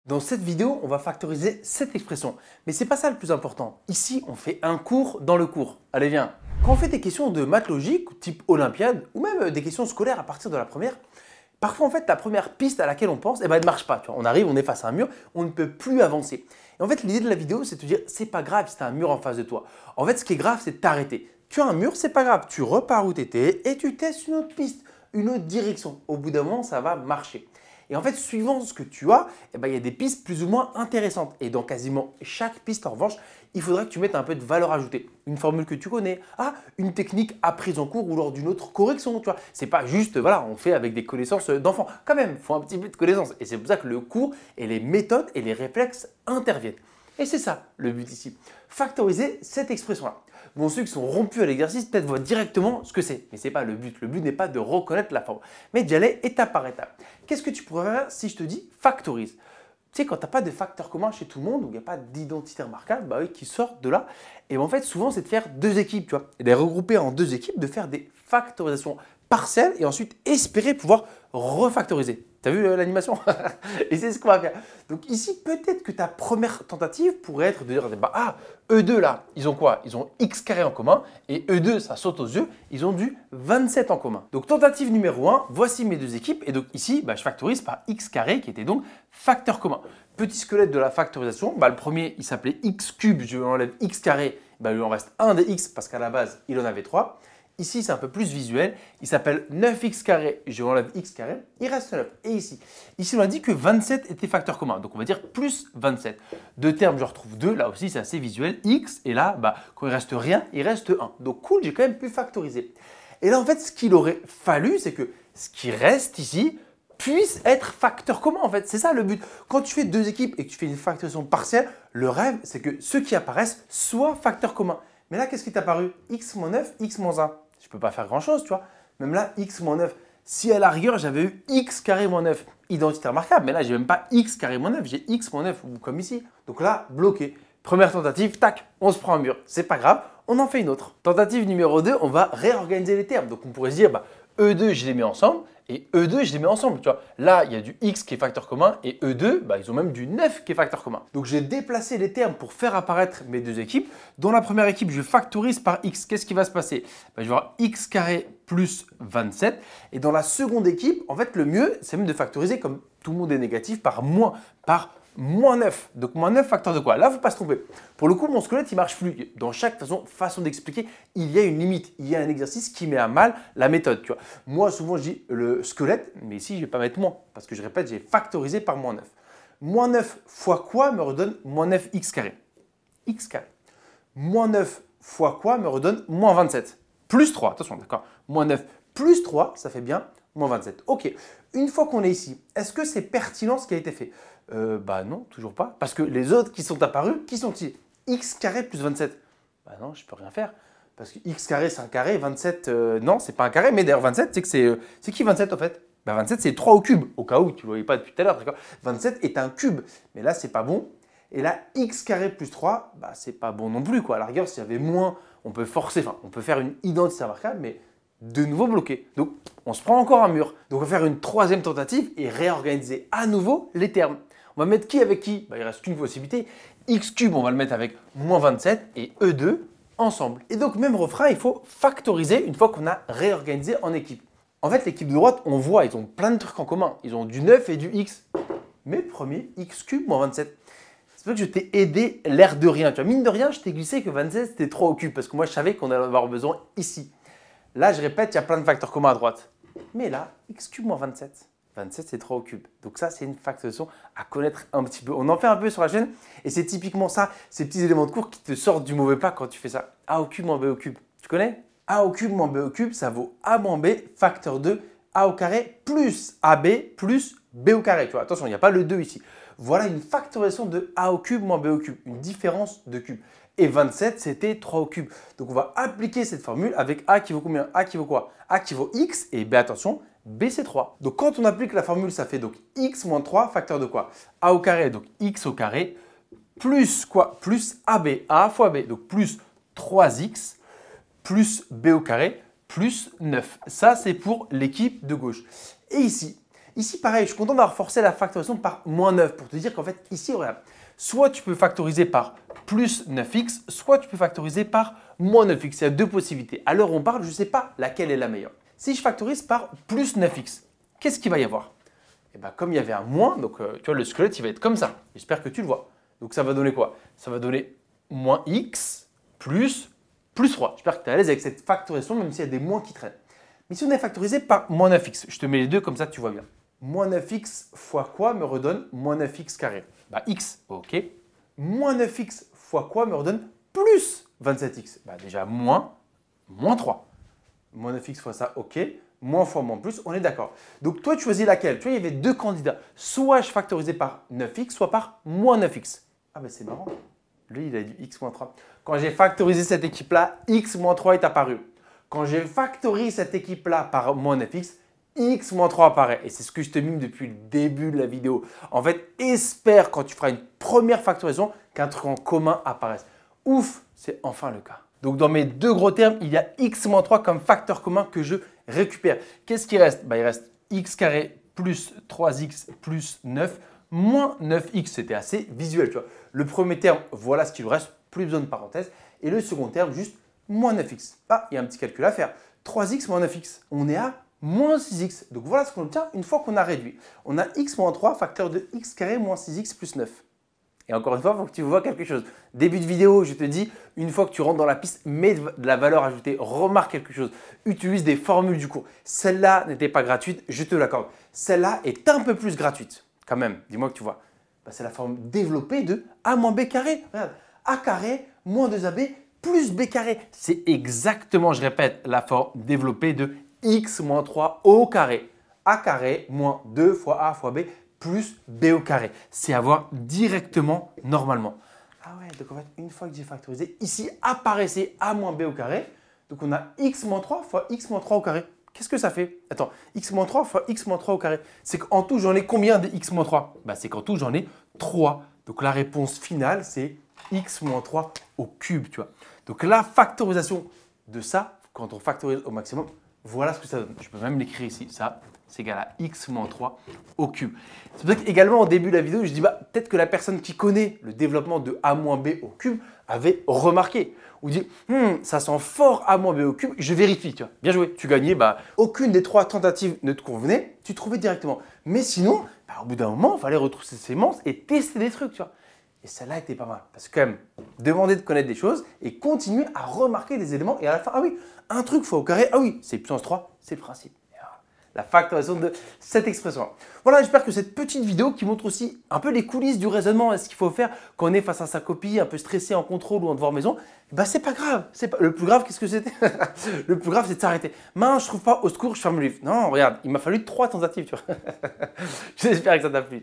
Dans cette vidéo, on va factoriser cette expression. Mais c'est pas ça le plus important. Ici, on fait un cours dans le cours. Allez, viens. Quand on fait des questions de maths logique, type Olympiade, ou même des questions scolaires à partir de la première, parfois en fait la première piste à laquelle on pense, elle ne marche pas. Tu vois. On arrive, on est face à un mur, on ne peut plus avancer. Et en fait, l'idée de la vidéo, c'est de te dire, c'est pas grave si tu as un mur en face de toi. En fait, ce qui est grave, c'est de t'arrêter. Tu as un mur, c'est pas grave. Tu repars où tu étais et tu testes une autre piste, une autre direction. Au bout d'un moment, ça va marcher. Et en fait, suivant ce que tu as, il y a des pistes plus ou moins intéressantes. Et dans quasiment chaque piste, en revanche, il faudra que tu mettes un peu de valeur ajoutée. Une formule que tu connais, une technique apprise en cours ou lors d'une autre correction. Tu vois, c'est pas juste, voilà, on fait avec des connaissances d'enfants. Quand même, il faut un petit peu de connaissances. Et c'est pour ça que le cours et les méthodes et les réflexes interviennent. Et c'est ça le but ici. Factoriser cette expression-là. Bon, ceux qui sont rompus à l'exercice peut-être voient directement ce que c'est. Mais ce n'est pas le but. Le but n'est pas de reconnaître la forme, mais d'y aller étape par étape. Qu'est-ce que tu pourrais faire si je te dis factorise? Tu sais, quand tu n'as pas de facteur commun chez tout le monde, où il n'y a pas d'identité remarquable, qui sortent de là, et en fait, souvent, c'est de faire deux équipes, tu vois, et de les regrouper en deux équipes, de faire des factorisations partielles et ensuite espérer pouvoir refactoriser. T'as vu l'animation? Et c'est ce qu'on va faire. Donc ici, peut-être que ta première tentative pourrait être de dire, eux2 là, ils ont quoi? Ils ont x carré en commun et eux2, ça saute aux yeux, ils ont du 27 en commun. Donc tentative numéro 1, voici mes deux équipes. Et donc ici, je factorise par x carré qui était donc facteur commun. Petit squelette de la factorisation, le premier, il s'appelait x cube, je lui enlève x carré, il lui en reste un des x parce qu'à la base, il en avait 3. Ici, c'est un peu plus visuel. Il s'appelle 9x carré. Je enlève x carré. Il reste 9. Et ici, on a dit que 27 était facteur commun. Donc, on va dire plus 27. Deux termes, je retrouve 2. Là aussi, c'est assez visuel. X. Et là, quand il reste rien, il reste 1. Donc, cool, j'ai quand même pu factoriser. Et là, en fait, ce qu'il aurait fallu, c'est que ce qui reste ici puisse être facteur commun. En fait, c'est ça le but. Quand tu fais deux équipes et que tu fais une factorisation partielle, le rêve, c'est que ceux qui apparaissent soient facteurs communs. Mais là, qu'est-ce qui t'a paru? X moins 9, x moins 1. Je ne peux pas faire grand-chose, tu vois. Même là, x moins 9. Si à la rigueur, j'avais eu x carré moins 9, identité remarquable, mais là, j'ai même pas x carré moins 9, j'ai x moins 9, ou comme ici. Donc là, bloqué. Première tentative, tac, on se prend un mur. C'est pas grave, on en fait une autre. Tentative numéro 2, on va réorganiser les termes. Donc on pourrait se dire, E2, je les mets ensemble, et E2, je les mets ensemble. Tu vois. Là, il y a du X qui est facteur commun, et E2, ils ont même du 9 qui est facteur commun. Donc j'ai déplacé les termes pour faire apparaître mes deux équipes. Dans la première équipe, je factorise par X. Qu'est-ce qui va se passer? Je vais avoir X carré plus 27. Et dans la seconde équipe, en fait, le mieux, c'est même de factoriser, comme tout le monde est négatif, par moins 9. Donc moins 9 facteur de quoi? Là, il ne faut pas se tromper. Pour le coup, mon squelette, il marche plus. Dans chaque façon d'expliquer, il y a une limite. Il y a un exercice qui met à mal la méthode. Tu vois. Moi, souvent, je dis le squelette, mais ici, je ne vais pas mettre moins. Parce que je répète, j'ai factorisé par moins 9. Moins 9 fois quoi me redonne moins 9x carré? X carré. Moins 9 fois quoi me redonne moins 27? Plus 3, attention, d'accord. Moins 9 plus 3, ça fait bien moins 27. Ok, une fois qu'on est ici, est-ce que c'est pertinent ce qui a été fait? Non, toujours pas. Parce que les autres qui sont apparus, qui sont-ils? X carré plus 27. Non, je ne peux rien faire. Parce que x carré, c'est un carré. 27, non, c'est pas un carré. Mais d'ailleurs, 27, c'est qui 27 en fait? 27, c'est 3 au cube. Au cas où tu ne voyais pas depuis tout à l'heure. 27 est un cube. Mais là, c'est pas bon. Et là, x carré plus 3, c'est pas bon non plus. Quoi. À la rigueur, s'il y avait moins, on peut forcer. Enfin, on peut faire une identité remarquable, mais de nouveau bloqué. Donc, on se prend encore un mur. Donc, on va faire une troisième tentative et réorganiser à nouveau les termes. On va mettre qui avec qui? Il reste qu'une possibilité. X cube, on va le mettre avec moins 27 et E2 ensemble. Et donc, même refrain, il faut factoriser une fois qu'on a réorganisé en équipe. En fait, l'équipe de droite, on voit, ils ont plein de trucs en commun. Ils ont du 9 et du X. Mais premier, X cube moins 27. C'est pour ça que je t'ai aidé l'air de rien. Tu vois, mine de rien, je t'ai glissé que 27, c'était 3 au cube parce que moi, je savais qu'on allait avoir besoin ici. Là, je répète, il y a plein de facteurs communs à droite. Mais là, X cube moins 27. 27, c'est 3 au cube. Donc ça, c'est une factorisation à connaître un petit peu. On en fait un peu sur la chaîne et c'est typiquement ça, ces petits éléments de cours qui te sortent du mauvais pas quand tu fais ça. A au cube moins B au cube. Tu connais? A au cube moins B au cube, ça vaut A moins B facteur 2 A au carré plus AB plus B au carré. Tu vois, attention, il n'y a pas le 2 ici. Voilà une factorisation de A au cube moins B au cube, une différence de cube. Et 27, c'était 3 au cube. Donc on va appliquer cette formule avec A qui vaut combien? A qui vaut quoi? A qui vaut X et B, attention, B c'est 3. Donc quand on applique la formule, ça fait donc X moins 3 facteur de quoi? A au carré, donc X au carré, plus quoi? Plus AB, A fois B, donc plus 3X, plus B au carré, plus 9. Ça c'est pour l'équipe de gauche. Et ici, Ici, pareil, je suis content d'avoir forcé la factorisation par moins 9 pour te dire qu'en fait, ici, regarde, soit tu peux factoriser par plus 9x, soit tu peux factoriser par moins 9x. Il y a deux possibilités. À l'heure où on parle, je ne sais pas laquelle est la meilleure. Si je factorise par plus 9x, qu'est-ce qu'il va y avoir? Et bien, comme il y avait un moins, donc tu vois, le squelette, il va être comme ça. J'espère que tu le vois. Donc, ça va donner quoi? Ça va donner moins x plus 3. J'espère que tu es à l'aise avec cette factorisation, même s'il y a des moins qui traînent. Mais si on est factorisé par moins 9x, je te mets les deux comme ça, tu vois bien. Moins 9x fois quoi me redonne moins 9x carré? Bah, x, ok. Moins 9x fois quoi me redonne plus 27x? Bah, déjà, moins 3. Moins 9x fois ça, ok. Moins fois moins plus, on est d'accord. Donc, toi, tu choisis laquelle? Tu vois, il y avait deux candidats. Soit je factorisais par 9x, soit par moins 9x. Ah, ben c'est marrant. Lui, il a dit x moins 3. Quand j'ai factorisé cette équipe-là, x moins 3 est apparu. Quand j'ai factorisé cette équipe-là par moins 9x, x moins 3 apparaît. Et c'est ce que je te mime depuis le début de la vidéo. En fait, espère quand tu feras une première factorisation qu'un truc en commun apparaisse. Ouf, c'est enfin le cas. Donc, dans mes deux gros termes, il y a x moins 3 comme facteur commun que je récupère. Qu'est-ce qui reste? Bah, il reste x carré plus 3x plus 9 moins 9x. C'était assez visuel, tu vois. Le premier terme, voilà ce qu'il nous reste, plus besoin de parenthèse. Et le second terme, juste moins 9x. Ah, il y a un petit calcul à faire. 3x moins 9x, on est à moins 6x. Donc, voilà ce qu'on obtient une fois qu'on a réduit. On a x moins 3, facteur de x carré moins 6x plus 9. Et encore une fois, il faut que tu vois quelque chose. Début de vidéo, je te dis, une fois que tu rentres dans la piste, mets de la valeur ajoutée, remarque quelque chose, utilise des formules du cours. Celle-là n'était pas gratuite, je te l'accorde. Celle-là est un peu plus gratuite, quand même. Dis-moi que tu vois. Bah, c'est la forme développée de a moins b carré. Regarde, a carré moins 2ab plus b carré. C'est exactement, je répète, la forme développée de x moins 3 au carré. A carré moins 2 fois a fois b plus b au carré. C'est à voir directement normalement. Ah ouais, donc en fait, une fois que j'ai factorisé, ici apparaissait a moins b au carré. Donc on a x moins 3 fois x moins 3 au carré. Qu'est-ce que ça fait? Attends, x moins 3 fois x moins 3 au carré. C'est qu'en tout, j'en ai combien de x moins 3? Bah, c'est qu'en tout, j'en ai 3. Donc la réponse finale, c'est x moins 3 au cube, tu vois. Donc la factorisation de ça, quand on factorise au maximum, voilà ce que ça donne. Je peux même l'écrire ici. Ça, c'est égal à x moins 3 au cube. C'est pour ça qu'également, au début de la vidéo, je dis bah, peut-être que la personne qui connaît le développement de a moins b au cube avait remarqué. Ou dit ça sent fort a moins b au cube, je vérifie. Tu vois. Bien joué, tu gagnais. Bah, aucune des trois tentatives ne te convenait, tu trouvais directement. Mais sinon, bah, au bout d'un moment, il fallait retrousser ses manches et tester des trucs. Tu vois. Et celle-là était pas mal. Parce que quand même, demander de connaître des choses et continuer à remarquer des éléments. Et à la fin, ah oui, un truc fois au carré, ah oui, c'est puissance 3, c'est le principe. La factorisation de cette expression. Voilà, j'espère que cette petite vidéo qui montre aussi un peu les coulisses du raisonnement, ce qu'il faut faire quand on est face à sa copie, un peu stressé en contrôle ou en devoir maison, bah c'est pas grave. Le plus grave, qu'est-ce que c'était? Le plus grave, c'est de s'arrêter. Mince, je trouve pas, au secours, je ferme le livre. Non, regarde, il m'a fallu 3 tentatives, tu vois. J'espère que ça t'a plu.